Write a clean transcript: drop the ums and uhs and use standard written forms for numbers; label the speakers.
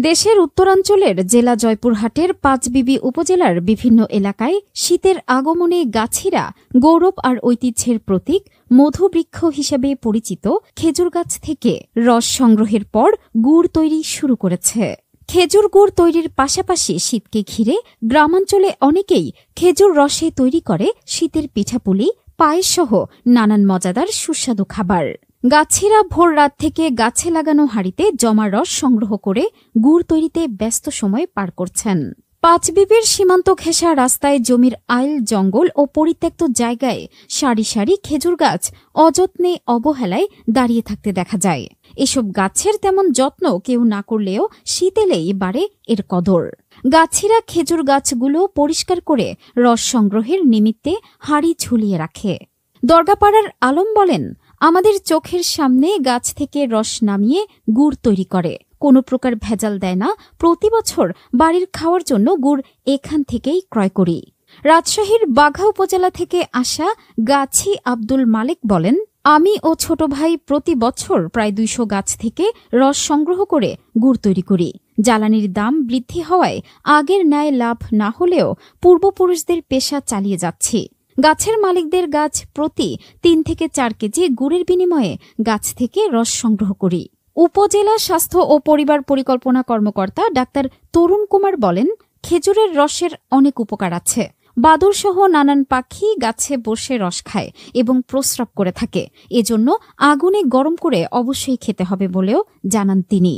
Speaker 1: দেশের উত্তরাঞ্চলের জেলা জয়পুরহাটের পাঁচবিবি উপজেলার বিভিন্ন এলাকায় শীতের আগমনে গাছিরা গৌরব আর ঐতিহ্যের প্রতীক মধুবৃক্ষ হিসেবে পরিচিত খেজুর গাছ থেকে রস সংগ্রহের পর গুড় তৈরি শুরু করেছে। খেজুর গুড় তৈরির পাশাপাশি শীতকে ঘিরে গ্রামাঞ্চলে অনেকেই খেজুর রসে তৈরি করে শীতের পিঠাপুলি, পায়েসসহ নানান মজাদার সুস্বাদু খাবার। গাছিরা ভোর রাত থেকে গাছে লাগানো হাঁড়িতে জমা রস সংগ্রহ করে গুড় তৈরিতে ব্যস্ত সময় পার করছেন। পাঁচবিবির সীমান্ত ঘেঁষা রাস্তায় জমির আইল, জঙ্গল ও পরিত্যক্ত জায়গায় সারি সারি খেজুর গাছ অযত্নে অবহেলায় দাঁড়িয়ে থাকতে দেখা যায়। এসব গাছের তেমন যত্ন কেউ না করলেও শীত এলেই বাড়ে এর কদর। গাছিরা খেজুর গাছগুলো পরিষ্কার করে রস সংগ্রহের নিমিত্তে হাঁড়ি ঝুলিয়ে রাখে। দরগাপাড়ার আলম বলেন, আমাদের চোখের সামনে গাছ থেকে রস নামিয়ে গুড় তৈরি করে, কোনো প্রকার ভেজাল দেয় না। প্রতি বছর বাড়ির খাওয়ার জন্য গুড় এখান থেকেই ক্রয় করি। রাজশাহীর বাঘা উপজেলা থেকে আসা গাছি আব্দুল মালিক বলেন, আমি ও ছোট ভাই প্রতি বছর প্রায় ২০০ গাছ থেকে রস সংগ্রহ করে গুড় তৈরি করি। জ্বালানির দাম বৃদ্ধি হওয়ায় আগের ন্যায় লাভ না হলেও পূর্বপুরুষদের পেশা চালিয়ে যাচ্ছি। গাছের মালিকদের গাছ প্রতি ৩ থেকে ৪ কেজি গুড়ের বিনিময়ে গাছ থেকে রস সংগ্রহ করি। উপজেলা স্বাস্থ্য ও পরিবার পরিকল্পনা কর্মকর্তা ডাক্তার তরুণ কুমার বলেন, খেজুরের রসের অনেক উপকার আছে। বাদুড়সহ নানান পাখি গাছে বসে রস খায় এবং প্রস্রাব করে থাকে। এজন্য আগুনে গরম করে অবশ্যই খেতে হবে বলেও জানান তিনি।